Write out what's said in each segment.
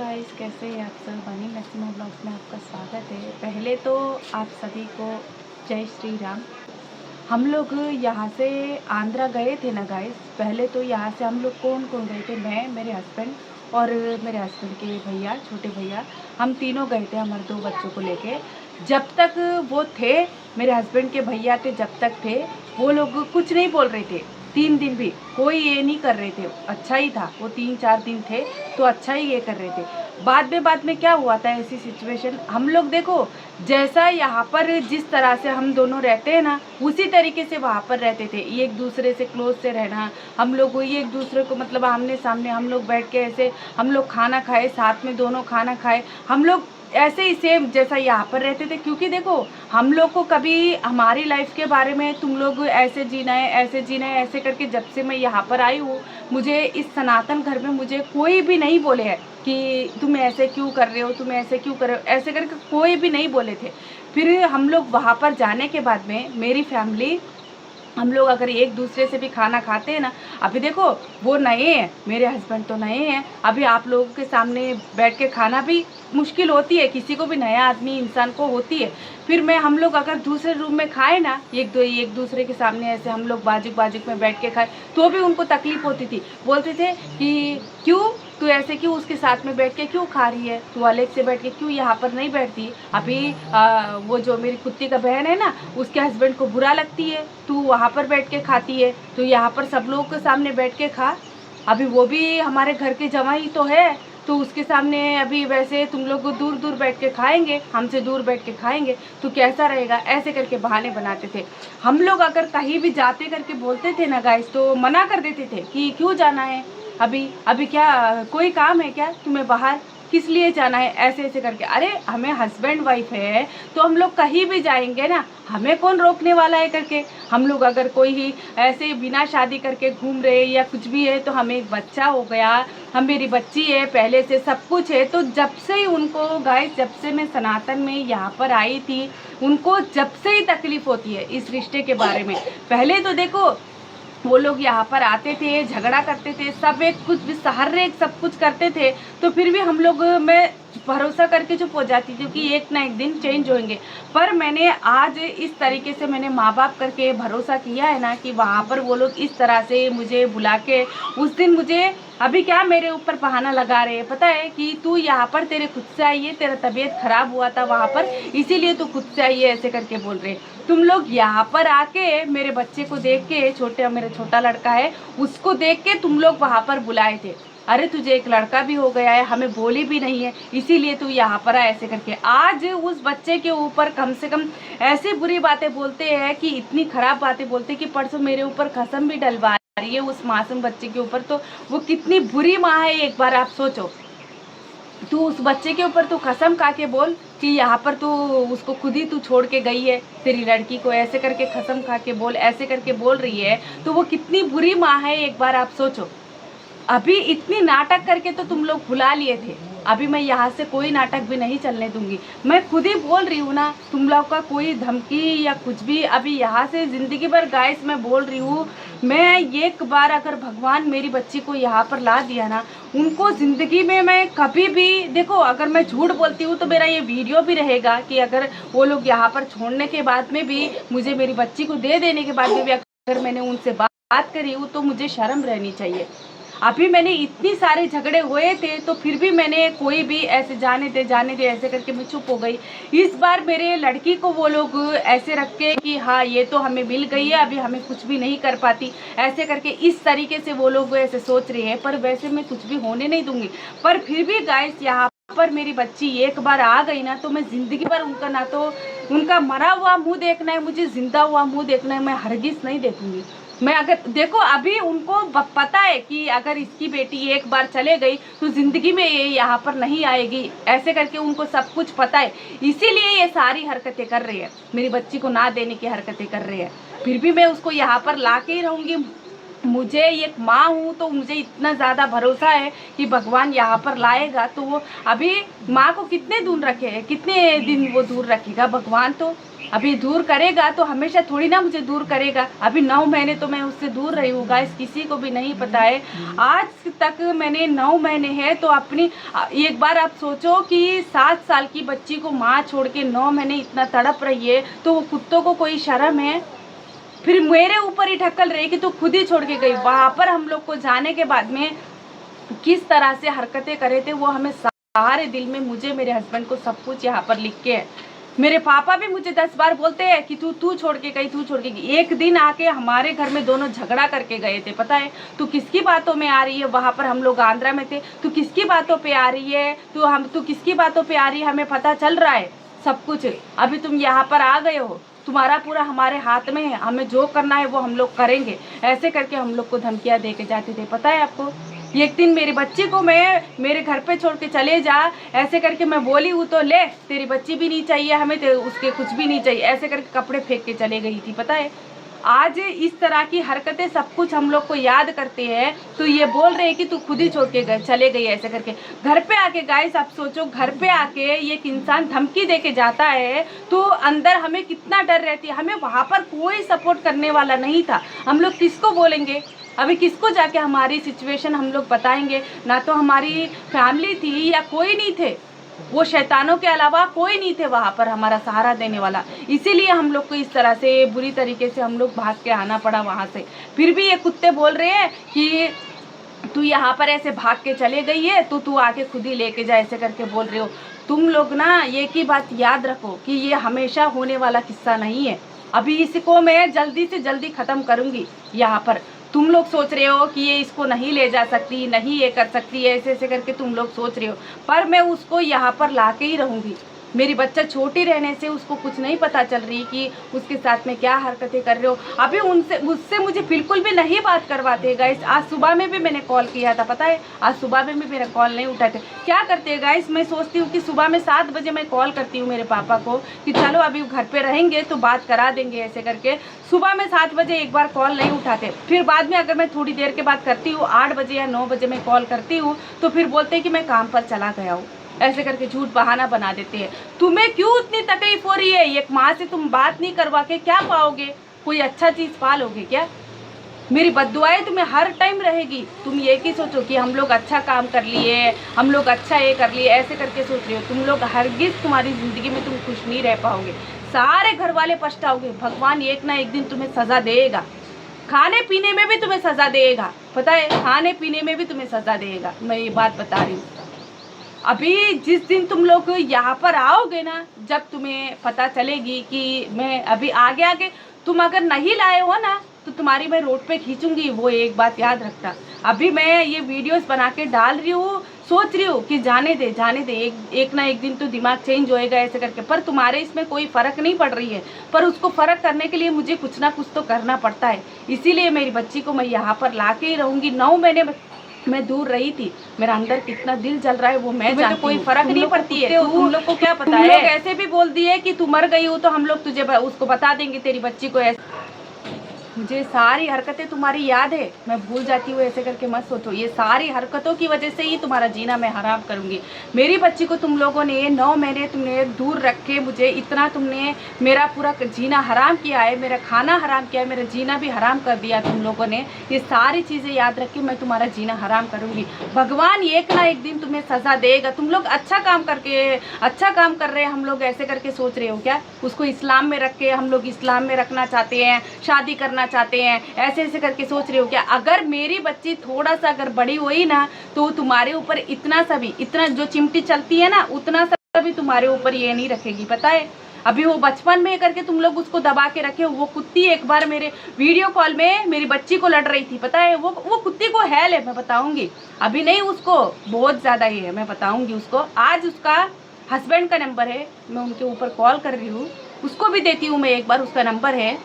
Guys, कैसे हैं आप सब। बनी नसीमा ब्लॉग्स में आपका स्वागत है। पहले तो आप सभी को जय श्री राम। हम लोग यहाँ से आंध्रा गए थे ना गाइस। पहले तो यहाँ से हम लोग कौन कौन गए थे, मैं, मेरे हस्बैंड और मेरे हस्बैंड के भैया, छोटे भैया, हम तीनों गए थे हमारे दो बच्चों को लेके। जब तक वो थे, मेरे हस्बैंड के भैया थे, जब तक थे वो लोग कुछ नहीं बोल रहे थे। 3 दिन भी कोई ये नहीं कर रहे थे, अच्छा ही था। वो 3-4 दिन थे तो अच्छा ही ये कर रहे थे। बाद में क्या हुआ था, ऐसी सिचुएशन हम लोग देखो, जैसा यहाँ पर जिस तरह से हम दोनों रहते हैं ना, उसी तरीके से वहाँ पर रहते थे। एक दूसरे से क्लोज से रहना, हम लोग वही एक दूसरे को मतलब आमने सामने हम लोग बैठ के ऐसे हम लोग खाना खाए, साथ में दोनों खाना खाए, हम लोग ऐसे ही सेम जैसा यहाँ पर रहते थे। क्योंकि देखो, हम लोग को कभी हमारी लाइफ के बारे में तुम लोग ऐसे जीना है, ऐसे जीना है, ऐसे करके जब से मैं यहाँ पर आई हूँ, मुझे इस सनातन घर में मुझे कोई भी नहीं बोले है कि तुम ऐसे क्यों कर रहे हो, तुम ऐसे क्यों कर रहे हो, ऐसे करके कोई भी नहीं बोले थे। फिर हम लोग वहाँ पर जाने के बाद में मेरी फैमिली, हम लोग अगर एक दूसरे से भी खाना खाते हैं ना, अभी देखो वो नए हैं, मेरे हस्बैंड तो नए हैं, अभी आप लोगों के सामने बैठ के खाना भी मुश्किल होती है, किसी को भी, नया आदमी इंसान को होती है। फिर हम लोग अगर दूसरे रूम में खाए ना, एक दूसरे के सामने ऐसे हम लोग बाजुक बाजुक में बैठ के खाए, तो भी उनको तकलीफ होती थी। बोलते थे कि क्यों तू ऐसे क्यों उसके साथ में बैठ के क्यों खा रही है, तू अलग से बैठ के क्यों यहाँ पर नहीं बैठती। अभी वो जो मेरी कुत्ती का बहन है ना, उसके हस्बैंड को बुरा लगती है तू वहाँ पर बैठ के खाती है, तो यहाँ पर सब लोगों के सामने बैठ के खा। अभी वो भी हमारे घर के जवाई तो है, तो उसके सामने अभी वैसे तुम लोग दूर दूर बैठ के खाएंगे, हमसे दूर बैठ के खाएंगे तो कैसा रहेगा, ऐसे करके बहाने बनाते थे। हम लोग अगर कहीं भी जाते करके बोलते थे ना गाइस, तो मना कर देते थे कि क्यों जाना है, अभी अभी क्या कोई काम है क्या तुम्हें बाहर, किस लिए जाना है, ऐसे ऐसे करके। अरे हमें हस्बैंड वाइफ है तो हम लोग कहीं भी जाएंगे ना, हमें कौन रोकने वाला है करके। हम लोग अगर कोई ही ऐसे बिना शादी करके घूम रहे या कुछ भी है, तो हमें एक बच्चा हो गया, हम मेरी बच्ची है, पहले से सब कुछ है, तो जब से ही उनको गाइस, जब से मैं सनातन में यहाँ पर आई थी, उनको जब से ही तकलीफ होती है इस रिश्ते के बारे में। पहले तो देखो वो लोग यहाँ पर आते थे, झगड़ा करते थे, सब एक कुछ भी हर एक सब कुछ करते थे, तो फिर भी हम लोग, मैं भरोसा करके चुप हो जाती थी कि एक ना एक दिन चेंज होंगे। पर मैंने आज इस तरीके से मैंने माँ बाप करके भरोसा किया है ना, कि वहाँ पर वो लोग इस तरह से मुझे बुला के उस दिन मुझे अभी क्या मेरे ऊपर बहाना लगा रहे हैं, पता है कि तू यहाँ पर तेरे खुद से आई है, तेरा तबीयत खराब हुआ था वहाँ पर, इसीलिए तू खुद से आई है, ऐसे करके बोल रहे। तुम लोग यहाँ पर आके मेरे बच्चे को देख के, मेरा छोटा लड़का है, उसको देख के तुम लोग वहाँ पर बुलाए थे। अरे तुझे एक लड़का भी हो गया है, हमें बोली भी नहीं है, इसीलिए तू यहाँ पर आए, ऐसे करके। आज उस बच्चे के ऊपर कम से कम ऐसी बुरी बातें बोलते हैं कि इतनी खराब बातें बोलते हैं कि परसों मेरे ऊपर कसम भी डलवा रही है उस मासूम बच्चे के ऊपर। तो वो कितनी बुरी माँ है, एक बार आप सोचो। तू उस बच्चे के ऊपर तू कसम खा के बोल कि यहाँ पर तू उसको खुद ही तू छोड़ के गई है, तेरी लड़की को, ऐसे करके कसम खा के बोल, ऐसे करके बोल रही है, तो वो कितनी बुरी माँ है, एक बार आप सोचो। अभी इतनी नाटक करके तो तुम लोग भुला लिए थे, अभी मैं यहाँ से कोई नाटक भी नहीं चलने दूंगी। मैं खुद ही बोल रही हूँ ना, तुम लोग का कोई धमकी या कुछ भी, अभी यहाँ से जिंदगी भर गाइस मैं बोल रही हूँ, मैं एक बार अगर भगवान मेरी बच्ची को यहाँ पर ला दिया ना, उनको जिंदगी में मैं कभी भी, देखो अगर मैं झूठ बोलती हूँ तो मेरा ये वीडियो भी रहेगा कि अगर वो लोग यहाँ पर छोड़ने के बाद में भी, मुझे मेरी बच्ची को दे देने के बाद में भी अगर मैंने उनसे बात करी हूँ, तो मुझे शर्म रहनी चाहिए। अभी मैंने इतनी सारे झगड़े हुए थे, तो फिर भी मैंने कोई भी ऐसे जाने दे ऐसे करके मैं चुप हो गई। इस बार मेरे लड़की को वो लोग ऐसे रख के कि हाँ ये तो हमें मिल गई है, अभी हमें कुछ भी नहीं कर पाती, ऐसे करके इस तरीके से वो लोग ऐसे सोच रहे हैं। पर वैसे मैं कुछ भी होने नहीं दूंगी। पर फिर भी गाइस, यहाँ पर मेरी बच्ची एक बार आ गई ना, तो मैं जिंदगी भर उनका, ना तो उनका मरा हुआ मुंह देखना है, मुझे जिंदा हुआ मुंह देखना है, मैं हरगिज नहीं देखूंगी। मैं अगर देखो, अभी उनको पता है कि अगर इसकी बेटी एक बार चले गई तो जिंदगी में ये यहाँ पर नहीं आएगी, ऐसे करके उनको सब कुछ पता है, इसीलिए ये सारी हरकतें कर रही है, मेरी बच्ची को ना देने की हरकतें कर रही है। फिर भी मैं उसको यहाँ पर ला के ही रहूंगी, मुझे एक माँ हूँ तो मुझे इतना ज़्यादा भरोसा है कि भगवान यहाँ पर लाएगा। तो वो अभी माँ को कितने दूर रखे, कितने दिन वो दूर रखेगा भगवान। तो अभी दूर करेगा तो हमेशा थोड़ी ना मुझे दूर करेगा। अभी 9 महीने तो मैं उससे दूर रही हूँ गाइस, किसी को भी नहीं पता है। आज तक मैंने 9 महीने है तो अपनी एक बार आप सोचो कि 7 साल की बच्ची को माँ छोड़ के 9 महीने इतना तड़प रही है, तो वो कुत्तों को कोई शर्म है? फिर मेरे ऊपर ही ढक्कल रही कि तू खुद ही छोड़ के गई। वहां पर हम लोग को जाने के बाद में किस तरह से हरकतें करे थे वो हमें सारे दिल में, मुझे, मेरे हस्बैंड को सब कुछ यहाँ पर लिख के है। मेरे पापा भी मुझे 10 बार बोलते हैं कि तू छोड़ के गई, तू छोड़ के गई। एक दिन आके हमारे घर में दोनों झगड़ा करके गए थे, पता है? तू किसकी बातों में आ रही है? वहां पर हम लोग आंध्रा में थे। तू किसकी बातों पे आ रही है? तू किसकी बातों पे आ रही है? हमें पता चल रहा है सब कुछ। अभी तुम यहाँ पर आ गए हो, तुम्हारा पूरा हमारे हाथ में है, हमें जो करना है वो हम लोग करेंगे। ऐसे करके हम लोग को धमकियां दे के जाते थे, पता है आपको? एक दिन मेरी बच्ची को मैं मेरे घर पे छोड़ के चले जा, ऐसे करके मैं बोली हूँ तो ले तेरी बच्ची भी नहीं चाहिए हमें, उसके कुछ भी नहीं चाहिए, ऐसे करके कपड़े फेंक के चले गई थी, पता है? आज इस तरह की हरकतें सब कुछ हम लोग को याद करते हैं तो ये बोल रहे हैं कि तू खुद ही छोड़ के चले गई ऐसे करके। घर पे आके गाइस आप सोचो, घर पे आके एक इंसान धमकी दे के जाता है तो अंदर हमें कितना डर रहती है। हमें वहाँ पर कोई सपोर्ट करने वाला नहीं था, हम लोग किसको बोलेंगे? अभी किसको जाके हमारी सिचुएशन हम लोग बताएंगे? ना तो हमारी फैमिली थी या कोई नहीं थे, वो शैतानों के अलावा कोई नहीं थे वहाँ पर हमारा सहारा देने वाला। इसीलिए हम लोग को इस तरह से बुरी तरीके से हम लोग भाग के आना पड़ा वहाँ से। फिर भी ये कुत्ते बोल रहे हैं कि तू यहाँ पर ऐसे भाग के चले गई है तो तू आके खुद ही लेके जा, ऐसे करके बोल रहे हो। तुम लोग ना एक ही बात याद रखो कि ये हमेशा होने वाला किस्सा नहीं है। अभी इसको मैं जल्दी से जल्दी ख़त्म करूँगी यहाँ पर। तुम लोग सोच रहे हो कि ये इसको नहीं ले जा सकती, नहीं ये कर सकती है, ऐसे ऐसे करके तुम लोग सोच रहे हो, पर मैं उसको यहाँ पर ला के ही रहूँगी। मेरी बच्चा छोटी रहने से उसको कुछ नहीं पता चल रही कि उसके साथ में क्या हरकतें कर रहे हो। अभी उससे मुझे बिल्कुल भी नहीं बात करवाते गाइस। आज सुबह में भी मैंने कॉल किया था, पता है? आज सुबह में भी मेरा कॉल नहीं उठाते। क्या करते हैं गाइस, मैं सोचती हूँ कि सुबह में 7 बजे मैं कॉल करती हूँ मेरे पापा को कि चलो अभी घर पे रहेंगे तो बात करा देंगे, ऐसे करके। सुबह में 7 बजे एक बार कॉल नहीं उठाते, फिर बाद में अगर मैं थोड़ी देर के बाद करती हूँ, 8 बजे या 9 बजे मैं कॉल करती हूँ तो फिर बोलते हैं कि मैं काम पर चला गया हूँ, ऐसे करके झूठ बहाना बना देते हैं। तुम्हें क्यों इतनी तकलीफ हो रही है? एक माँ से तुम बात नहीं करवा के क्या पाओगे? कोई अच्छा चीज पालोगे क्या? मेरी बद्दुआएं तुम्हें हर टाइम रहेगी। तुम ये की सोचो कि हम लोग अच्छा काम कर लिए, हम लोग अच्छा ये कर लिए, ऐसे करके सोच रहे हो। तुम लोग हरगिज तुम्हारी जिंदगी में तुम खुश नहीं रह पाओगे, सारे घर वाले पछताओगे। भगवान एक ना एक दिन तुम्हें सजा देगा, खाने पीने में भी तुम्हें सजा देगा, पता है? खाने पीने में भी तुम्हें सजा देगा, मैं ये बात बता रही हूँ। अभी जिस दिन तुम लोग यहाँ पर आओगे ना, जब तुम्हें पता चलेगी कि मैं अभी आगे आगे तुम अगर नहीं लाए हो ना तो तुम्हारी मैं रोड पे खींचूंगी, वो एक बात याद रखता। अभी मैं ये वीडियोस बना के डाल रही हूँ, सोच रही हूँ कि जाने दे एक ना एक दिन तो दिमाग चेंज होएगा, ऐसे करके। पर तुम्हारे इसमें कोई फ़र्क नहीं पड़ रही है, पर उसको फ़र्क करने के लिए मुझे कुछ ना कुछ तो करना पड़ता है। इसीलिए मेरी बच्ची को मैं यहाँ पर ला के ही रहूँगी। 9 महीने मैं दूर रही थी, मेरा अंदर कितना दिल जल रहा है वो मैं जानती हूँ। कोई फर्क नहीं पड़ती है, तुम लोग को क्या पता है? तुम लोग ऐसे भी बोल दिए कि तू मर गई हो तो हम लोग तुझे उसको बता देंगे तेरी बच्ची को। ऐसे मुझे सारी हरकतें तुम्हारी याद है, मैं भूल जाती हूँ, ऐसे करके मत सोचो। ये सारी हरकतों की वजह से ही तुम्हारा जीना मैं हराम करूँगी। मेरी बच्ची को तुम लोगों ने 9 महीने तुमने दूर रख के मुझे इतना तुमने मेरा पूरा जीना हराम किया है, मेरा खाना हराम किया है, मेरा जीना भी हराम कर दिया तुम लोगों ने। ये सारी चीज़ें याद रख के मैं तुम्हारा जीना हराम करूँगी। भगवान एक ना एक दिन तुम्हें सज़ा देगा। तुम लोग अच्छा काम कर रहे हैं, हम लोग ऐसे करके सोच रहे हो क्या? उसको इस्लाम में रख के हम लोग इस्लाम में रखना चाहते हैं, शादी करना चाहते हैं, ऐसे ऐसे करके सोच रहे हो क्या? अगर मेरी बच्ची थोड़ा सा अगर बड़ी हुई ना तो तुम्हारे ऊपर इतना सा भी, इतना जो चिमटी चलती है ना उतना सा भी तुम्हारे ऊपर ये नहीं रखेगी, पता है? अभी वो बचपन में करके तुम लोग उसको दबा के रखे हो। वो कुत्ती एक बार मेरे वीडियो कॉल में मेरी बच्ची को लड़ रही थी, पता है? वो कुत्ती को हैल है, मैं बताऊंगी। अभी नहीं, उसको बहुत ज़्यादा ही है, मैं बताऊंगी उसको। आज उसका हस्बैंड का नंबर है, मैं उनके ऊपर कॉल कर रही हूँ, उसको भी देती हूँ मैं एक बार, उसका नंबर है,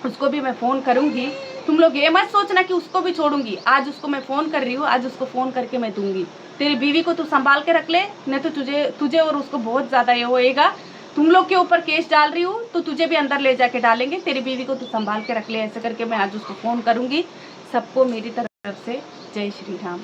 उसको भी मैं फ़ोन करूँगी। तुम लोग ये मत सोचना कि उसको भी छोड़ूंगी। आज उसको मैं फ़ोन कर रही हूँ, आज उसको फ़ोन करके मैं दूंगी। तेरी बीवी को तू संभाल के रख ले, नहीं तो तुझे और उसको बहुत ज़्यादा ये होएगा। तुम लोग के ऊपर केस डाल रही हूँ तो तुझे भी अंदर ले जाके डालेंगे। तेरी बीवी को तू संभाल के रख ले, ऐसे करके मैं आज उसको फ़ोन करूँगी। सबको मेरी तरफ से जय श्री राम।